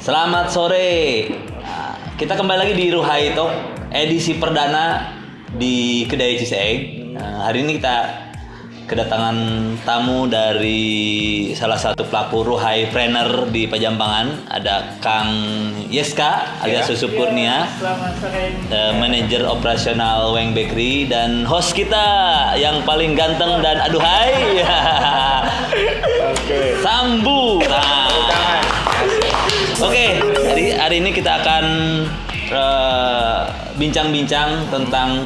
Selamat sore. Nah, kita kembali lagi di Ruhai Talk edisi perdana di Kedai Ciseeng. Hari ini kita kedatangan tamu dari salah satu pelaku Ruhai Planner di Pajampangan. Ada Kang Yeska alias Susu Kurnia, Selamat sore. manajer operasional Weng Bakery, dan host kita yang paling ganteng dan aduhai Oke. Sambu. Oke, hari ini kita akan bincang-bincang tentang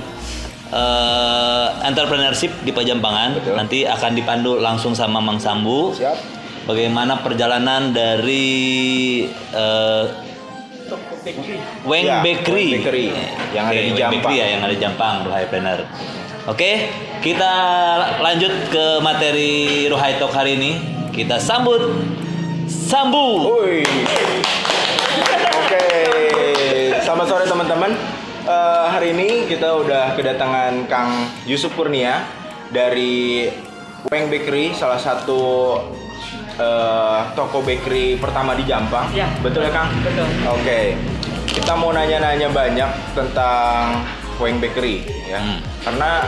entrepreneurship di Pajampangan. Betul. Nanti akan dipandu langsung sama Mang Sambu. Siap. Bagaimana perjalanan dari Toko bakery. Weng Ya, Bakery. Weng Bakery yang ada di Weng Jampang. Bakery ya, yang ada di Jampang, Ruhai Planner. Oke, kita lanjut ke materi Ruhai Talk hari ini. Kita sambut Sambu. Woi. Oke. Selamat sore teman-teman. Hari ini kita udah kedatangan Kang Yusuf Kurnia dari Weng Bakery, salah satu toko bakery pertama di Jampang. Ya. Betul ya Kang? Betul. Oke. Kita mau nanya-nanya banyak tentang Weng Bakery ya. Karena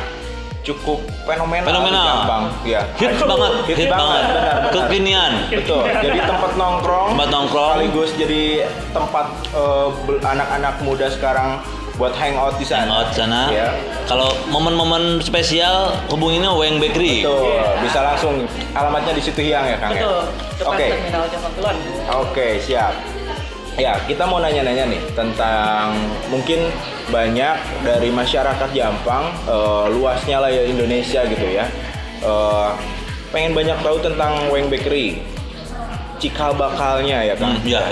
cukup fenomenal di Jampang. Ya. Hits banget, hits banget. Benar. Kekinian. Betul. Jadi tempat nongkrong. Tempat nongkrong. Sekaligus jadi tempat anak-anak muda sekarang buat hangout di sana. Hangout sana. Ya. Kalau momen-momen spesial hubunginnya Weng Bakery. Betul. Bisa langsung alamatnya di situ Hiang ya Kang ya. Betul. Depan Oke. terminal Jampang Kulon. Oke, siap. Ya, kita mau nanya-nanya nih tentang mungkin banyak dari masyarakat Jampang, luasnya lah ya Indonesia gitu ya. Pengen banyak tahu tentang Weng Bakery. Cikal bakalnya ya Kang. Ya.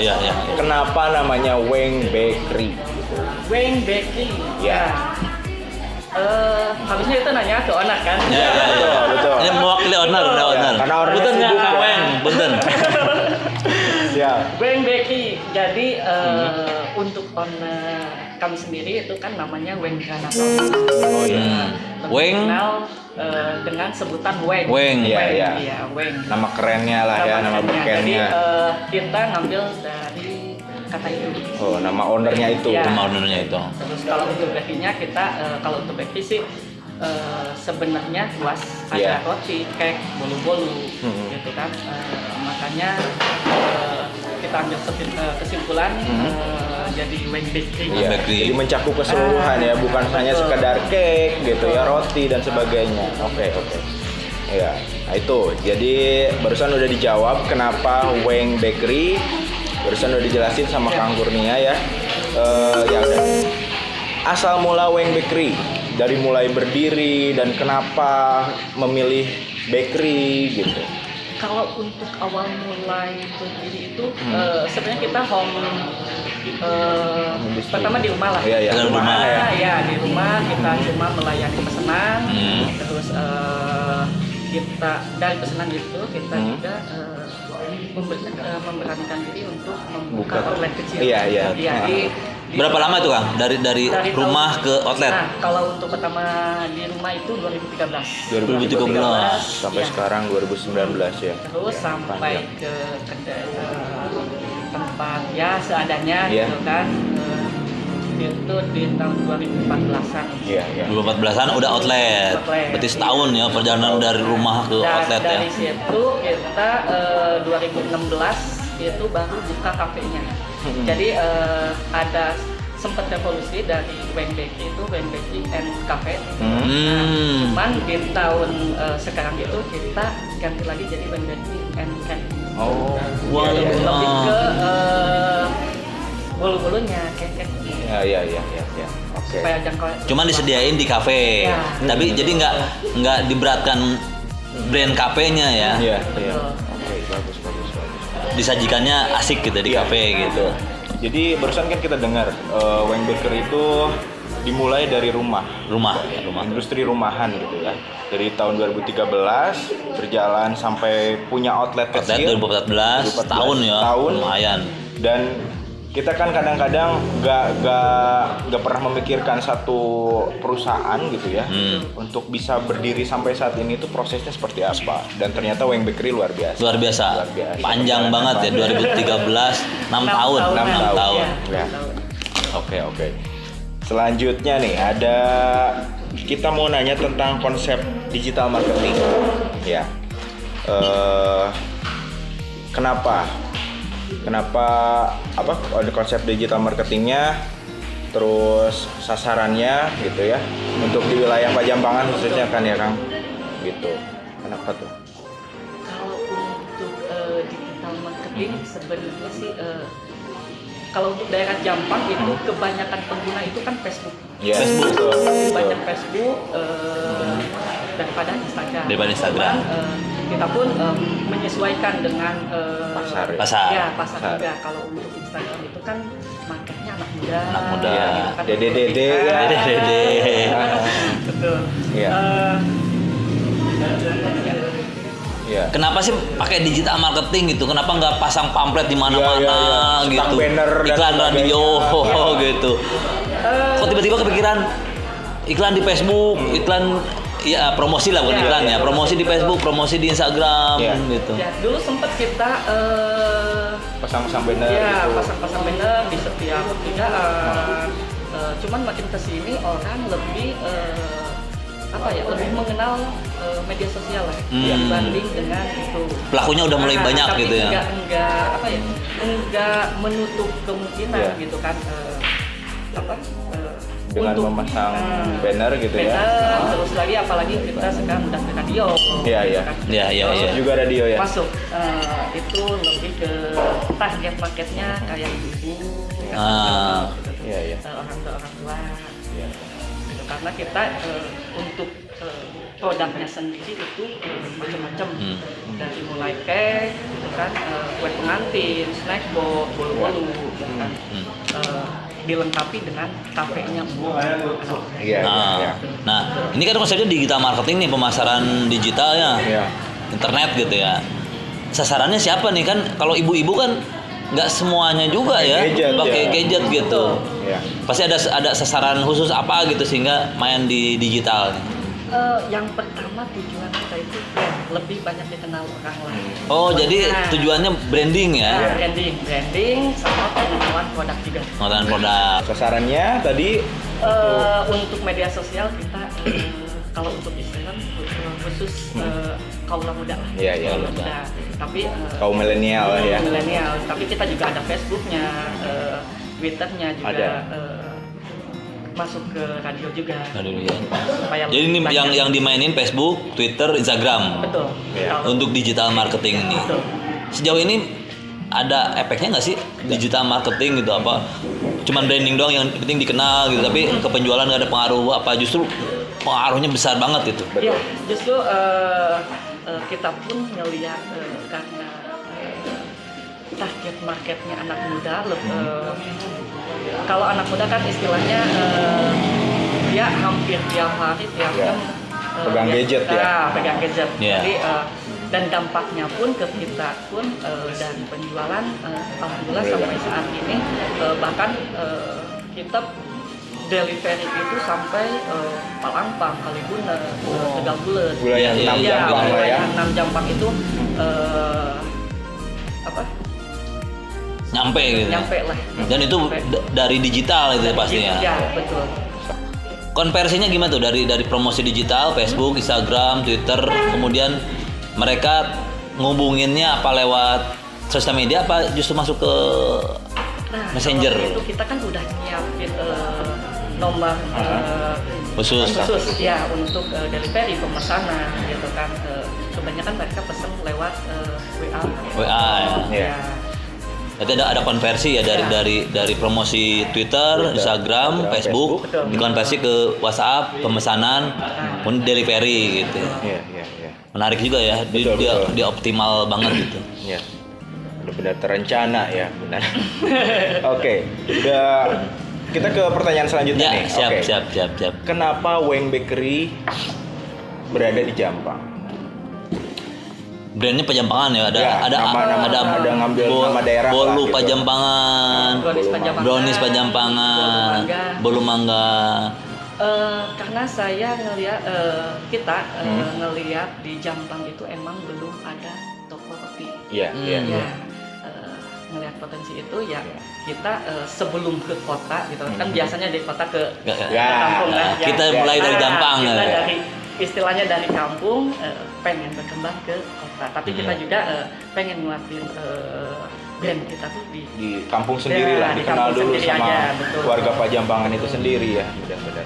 Kenapa namanya Weng Bakery? Weng Bakery. Ya. Harusnya itu nanya ke owner kan? Ya. Betul. Ini mewakili owner, Ya, karena ownernya Punten ya, sibuk ya. Weng, punten. Ya. Weng Bakery. Jadi untuk owner kami sendiri itu kan namanya Weng Granatol. Oh iya. Lebih Weng. dikenal dengan sebutan Weng. Weng. Iya. Iya, Weng. Nama kerennya lah ya, nama Jadi bekennya. kita ngambil dari kata itu. Oh, nama ownernya itu. Ya. Nama ownernya itu. Terus kalau untuk bakery-nya kita kalau untuk bakery sih sebenarnya luas, Iya. ada roti, cake, bolu-bolu gitu kan. Makanya kita ambil kesimpulan jadi Weng Bakery. Iya, Bakery. jadi mencakup keseluruhan ya, bukan hanya betul. sekedar cake gitu ya, roti dan sebagainya. Oke. Ya, nah itu. Jadi barusan udah dijawab kenapa Weng Bakery. Barusan udah dijelasin sama Kang Kurnia ya. Ya udah. Asal mula Weng Bakery, dari mulai berdiri dan kenapa memilih bakery gitu. Kalau untuk awal mulai berdiri itu sebenarnya kita home pertama di rumah lah. Iya, Di rumah. Ya, di rumah kita cuma melayani pesanan. Terus kita dari pesanan itu kita juga memberanikan diri untuk membuka outlet kecil. Iya. Berapa lama itu, Kang? Dari rumah ke outlet? Nah, kalau untuk pertama di rumah itu 2013. 2013. Sampai Iya. sekarang 2019 ya. Terus sampai ke kedai tempat ya seadanya Iya. gitu kan. Itu di tahun 2014-an. Iya. 2014-an udah outlet. Berarti setahun ya perjalanan dari rumah ke outlet ya. Dari situ kita 2016 itu baru buka kafenya. Jadi ada sempat revolusi dari Weng Bakery itu Weng Bakery and Cafe. Cuman di tahun sekarang itu kita ganti lagi jadi Weng Bakery and Candy. Oh. Wah, iya. Lebih ke bolu-bolunya, cake-cake. Iya. Oke. Supaya jangkau. Cuman disediain di kafe. Ya. Tapi jadi nggak diberatkan brand kafenya ya. Iya. Betul. Oke, bagus. Disajikannya asik gitu di Iya. kafe gitu. Jadi barusan kan kita dengar Weng Bakery itu dimulai dari rumah. Industri rumahan gitu ya. Dari tahun 2013 berjalan sampai punya outlet Outlet kecil. 2014 tahun ya. Tahun. Lumayan. Dan kita kan kadang-kadang nggak pernah memikirkan satu perusahaan gitu ya untuk bisa berdiri sampai saat ini itu prosesnya seperti apa, dan ternyata Weng Bakery luar biasa. Luar biasa. Panjang banget ya, 2013, 6 tahun. 6 tahun. Ya. Ya. Oke. Selanjutnya nih kita mau nanya tentang konsep digital marketing. Ya. Kenapa konsep digital marketingnya, terus sasarannya gitu ya, untuk di wilayah Pajampangan khususnya kan ya Kang, gitu. Kenapa tuh? Kalau untuk digital marketing sebenarnya sih kalau untuk daerah Jampang itu kebanyakan pengguna itu kan Facebook. Ya, Facebook. betul. Banyak Facebook daripada Instagram. Cuman, kita pun menyesuaikan dengan Pasar. Pasar. pasar juga. Kalau untuk Instagram itu kan marketnya anak muda. Anak muda. gitu kan. Dede-dede. Dede-dede. Betul. Iya. Iya. Kenapa sih pakai digital marketing gitu? Kenapa nggak pasang pamflet di mana-mana Iya. gitu? Stang banner dan Iklan radio gitu. Kok tiba-tiba kepikiran iklan di Facebook, iklan ya promosi lah bukan iklan ya, promosi di Facebook, promosi di Instagram gitu. Ya, dulu sempat kita Pasang-pasang banner ya gitu. pasang-pasang banner di setiap pekerjaan. Cuman makin kesini orang lebih lebih mengenal media sosial lah dibanding dengan itu. Pelakunya udah mulai banyak tapi gitu ya. enggak menutup kemungkinan gitu kan Dengan untuk memasang banner gitu ya. terus lagi apalagi kita sekarang udah ke radio. Iya, iya. kan. Iya. Masuk juga radio ya. Masuk itu lebih ke target marketnya kayak ibu, Iya. orang tua. Iya. Gitu. Karena kita untuk produknya sendiri itu macam-macam dari mulai cake, gitu kan, kue pengantin, snack box, bolu-bolu, gitu kan. Dilengkapi dengan kafenya. Iya. Nah, ini kan konsepnya digital marketing nih, pemasaran digital ya, internet gitu ya. Sasarannya siapa nih kan? Kalau ibu-ibu kan nggak semuanya juga ya, pakai gadget gitu. Iya. Pasti ada sasaran khusus apa gitu sehingga main di digital. Yang pertama tujuan kita itu lebih banyak dikenal orang lain. Oh, jadi tujuannya branding ya? Branding sama pengenalan produk juga. Pengenalan produk. Sasarannya tadi Untuk media sosial kita kalau untuk Instagram khusus kaula muda lah. Iya, Kaula muda. Tapi kaum milenial ya. Milenial. Tapi kita juga ada Facebooknya, Twitternya juga. Ada. Masuk ke radio juga. Jadi ini yang dimainin Facebook, Twitter, Instagram. Betul. Ya. Untuk digital marketing ini. Betul. Sejauh ini ada efeknya nggak sih digital marketing gitu, apa? Cuman branding doang yang penting dikenal gitu, tapi ke penjualan nggak ada pengaruh apa? Justru pengaruhnya besar banget itu. Iya, justru kita pun ngelihat karena target marketnya anak muda. Kalau anak muda kan istilahnya dia hampir tiap hari pegang gadget ya. Pegang gadget. Yeah. Jadi dan dampaknya pun ke kita pun dan penjualan alhamdulillah sampai saat ini bahkan kita delivery itu sampai Palangpang, Kalibunan, Tegal Bulet. Wilayah 6 Jampang lah ya. 6 Jampang itu Nyampe gitu. Nyampe lah. Dan itu dari digital itu pastinya. Ya, betul. Konversinya gimana tuh dari promosi digital, Facebook, Instagram, Twitter, kemudian mereka ngubunginnya apa lewat sosial media apa justru masuk ke Messenger? Itu kita kan udah nyiapin nomor khusus ya untuk delivery pemesanan gitu kan. Kebanyakan mereka pesan lewat WA ya. Berarti ada konversi ya dari promosi Twitter, Instagram, Facebook, dikonversi ke WhatsApp, pemesanan, pun delivery gitu. Iya. Menarik juga ya, dia optimal banget gitu. Iya. Benar terencana ya, benar. Oke, udah kita ke pertanyaan selanjutnya nih. Siap. Kenapa Weng Bakery berada di Jampang? brandnya Pajampangan ya, ada Ya, ada ngambil nama daerah lah Bolu gitu. Pajampangan, Brownies Pajampangan, Bolu Mangga. Karena saya ngelihat ngelihat di Jampang itu emang belum ada toko roti. Iya, iya. Ya, ngelihat potensi itu ya kita sebelum ke kota gitu kan biasanya dari kota ke kampung kan. Kita mulai dari Jampang kita ya. dari istilahnya dari kampung pengen berkembang ke kota, tapi kita juga pengen nguatin brand kita tuh di kampung sendiri lah, di dikenal kampung dulu sendiri sama aja, betul. warga Pajampangan itu sendiri ya. Benar.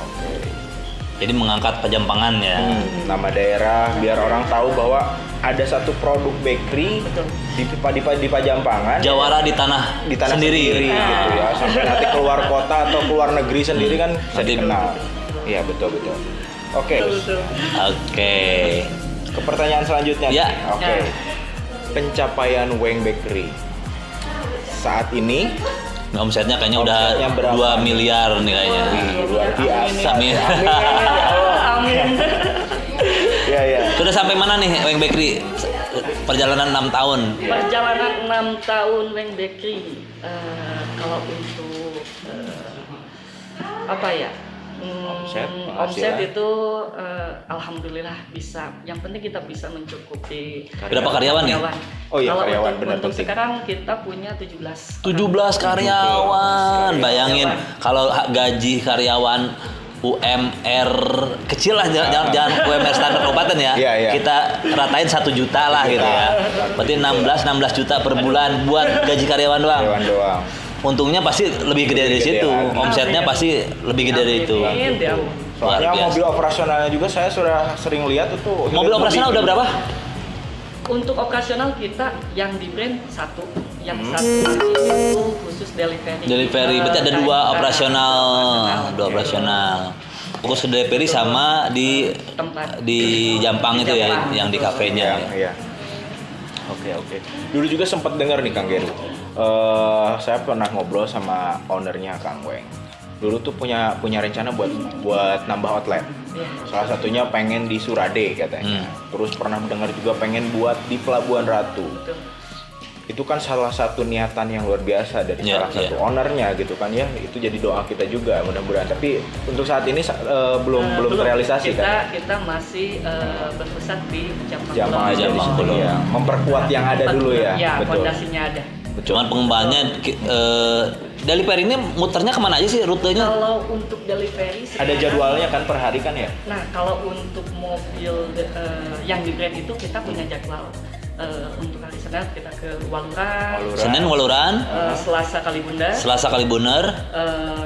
Oke. Jadi mengangkat Pajampangan ya. Nama daerah biar orang tahu bahwa ada satu produk bakery Betul. di Pajampangan. Jawara di tanah sendiri. gitu ya. Sampai nanti keluar kota atau keluar negeri sendiri kan bisa dikenal. Iya, betul. Oke. Betul. Oke. Ke pertanyaan selanjutnya. Ya. Oke. Ya. Pencapaian Weng Bakery saat ini Omsetnya kayaknya udah Omsetnya berapa? 2 miliar nih kayaknya. luar biasa. Amin. Amin. Ya. Sudah sampai mana nih Weng Bakery? Perjalanan 6 tahun. Perjalanan 6 tahun Weng Bakery. Kalau untuk apa ya? Omset, Omset penghasilan. itu alhamdulillah bisa. Yang penting kita bisa mencukupi. Berapa karyawan nih? Oh iya, Kalau karyawan, benar untuk penting. sekarang kita punya 17. 17 karyawan. Bayangin kalau gaji karyawan UMR kecil lah, jangan UMR standar kabupaten ya. Iya. Kita ratain 1 juta lah gitu ya. Berarti 16 juta per bulan buat gaji karyawan doang. Karyawan doang. Untungnya pasti lebih gede dari Lebih gede situ. lagi. Omsetnya pasti lebih gede dari itu. Amin, ya. Luar Soalnya biasa. mobil operasionalnya juga saya sudah sering lihat itu. Mobil operasional udah berapa? Untuk operasional kita yang di brand satu, yang satu itu khusus delivery. Delivery, berarti ada 2 operasional. 2 operasional. Fokus ke delivery sama di Tempat. Jampang itu ya, Jampang. yang di kafenya. Iya. Oke. Dulu juga sempat dengar nih Kang Geru. Saya pernah ngobrol sama ownernya Kang Weng. Dulu tuh punya rencana buat nambah outlet. Salah satunya pengen di Surade katanya. Terus pernah mendengar juga pengen buat di Pelabuhan Ratu. Betul. Itu kan salah satu niatan yang luar biasa dari Iya, salah satu ownernya gitu kan ya. Itu jadi doa kita juga mudah-mudahan. Tapi untuk saat ini belum terrealisasi kan. Kita masih berpusat di Jampang. Jamaah aja di Jampang situ belum. ya. Memperkuat yang ada dulu ya. Ya, Betul. fondasinya ada. Cuman pengembangannya delivery ini muternya kemana aja sih rutenya? Kalau untuk delivery Ada sekarang- jadwalnya kan per hari kan ya? Nah, kalau untuk mobil yang di brand itu kita punya jadwal. Untuk hari Senin kita ke Waluran, Senin Waluran, Selasa Kalibunda, Selasa Kalibuner,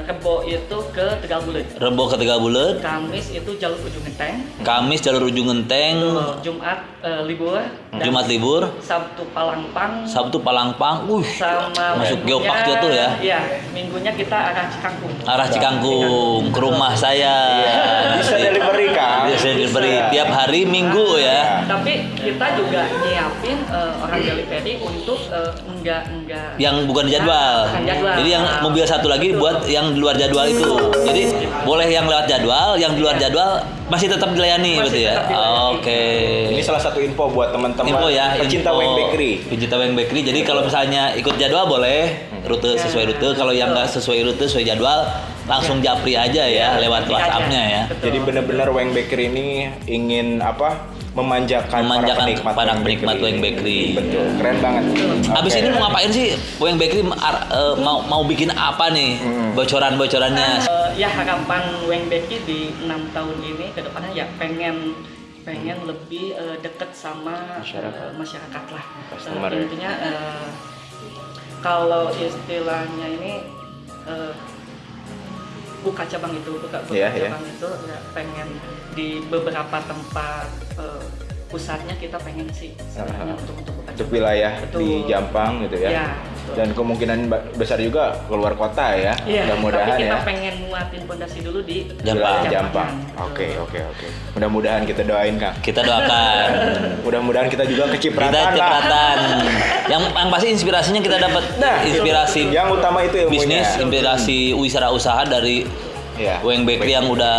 Rebo itu ke Tegalbuleut, Rebo ke Tegalbuleut, Kamis itu Jalur Ujung Genteng, Kamis jalur Ujung Genteng, Jumat libur, dan Jumat libur, Sabtu Palangpang, Sabtu Palangpang. sama masuk minggunya- geopark tuh ya? Iya, minggunya kita arah Cikangkung. Arah Cikangkung ke rumah saya. Bisa delivery kan? Bisa delivery tiap hari Minggu ya. Tapi kita juga nyiapin orang delivery untuk enggak Yang bukan jadwal. Bukan jadwal. Jadi yang mobil satu lagi buat yang di luar jadwal itu. Jadi boleh yang lewat jadwal, yang di luar jadwal masih tetap dilayani Masih gitu ya. tetap dilayani. Oke. Ini salah satu info buat teman-teman Info ya, pecinta info. Weng Bakery. Pecinta Weng Bakery. Jadi kalau misalnya ikut jadwal boleh, rute sesuai rute. Kalau yang nggak sesuai rute, sesuai jadwal, langsung japri aja ya lewat Japri aja. WhatsApp-nya ya. Betul. Jadi benar-benar Weng Bakery ini ingin memanjakan para penikmat Weng Bakery. Betul, keren banget. Abis Oke. ini mau ngapain sih Weng Bakery mau bikin apa nih bocoran-bocorannya? Ya harapan Weng Bakery di 6 tahun ini ke depannya ya pengen lebih dekat sama masyarakat lah. Customer ya. Intinya kalau istilahnya ini buka cabang itu, buka Iya, cabang itu ya pengen di beberapa tempat pusatnya kita pengen sih sebenarnya untuk buka Untuk cabang. wilayah Betul. di Jampang gitu ya. Ya, betul. Dan kemungkinan besar juga keluar kota ya. Iya, Mudah-mudahan tapi kita ya. pengen nguatin fondasi dulu di Jampang. Wilayah Jampang. Betul. Oke. Mudah-mudahan kita doain Kang. Kita doakan. Mudah-mudahan kita juga kecipratan Kita lah. cipratan. Yang pasti inspirasinya kita dapat Nah, inspirasi yang utama itu ilmunya. bisnis, inspirasi usaha dari Iya. Weng Bakery yang udah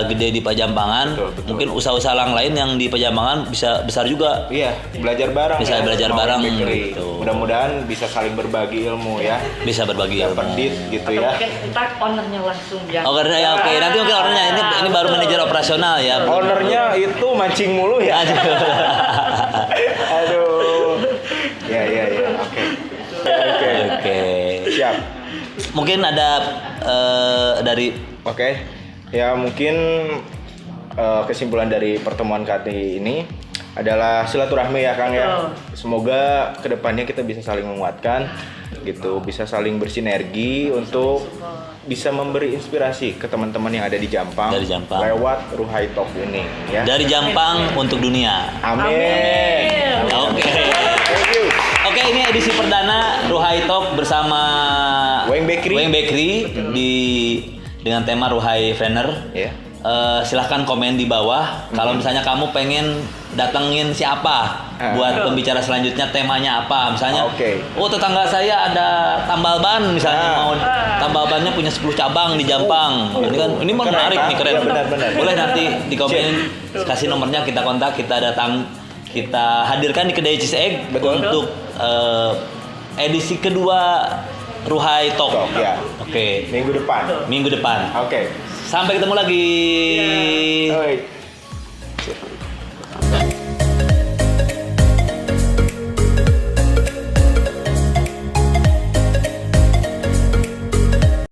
gede di Pajampangan. Betul. Mungkin usaha-usaha lain yang di Pajampangan bisa besar juga. Iya, belajar bareng. Bisa belajar sama bareng, Weng Bakery. gitu. Mudah-mudahan bisa saling berbagi ilmu ya. Bisa berbagi Dapat ilmu. dit gitu Atau ya. mungkin ntar ownernya langsung ya. Oh karena ya oke, nanti mungkin orangnya ini baru manajer operasional ya. Ownernya itu mancing mulu ya. Aduh. Ya. Oke. Oke. Siap. Mungkin ada dari Oke. Ya mungkin kesimpulan dari pertemuan kali ini adalah silaturahmi ya Kang ya. Semoga kedepannya kita bisa saling menguatkan gitu, bisa saling bersinergi untuk bisa memberi inspirasi ke teman-teman yang ada di Jampang, Dari Jampang. lewat Ruhai Talk ini ya. dari Jampang untuk dunia. Amin. Oke. Thank you. Oke, ini edisi perdana Ruhai Talk bersama Weng Bakery. Dengan tema Ruhai Venner. Ya. Silahkan komen di bawah kalau misalnya kamu pengen datengin siapa buat pembicara selanjutnya, temanya apa misalnya. Oke. Oh, tetangga saya ada tambal ban misalnya, mau tambal bannya punya 10 cabang di Jampang. Ini menarik Keren, nih, keren. iya, benar. Boleh nanti di komen, kasih nomornya, kita kontak, kita datang, kita hadirkan di kedai Cheese Egg. Betul. Untuk edisi kedua Ruhai Talk. Talk, ya. Oke. Minggu depan. Minggu depan. Oke. Sampai ketemu lagi. Oi.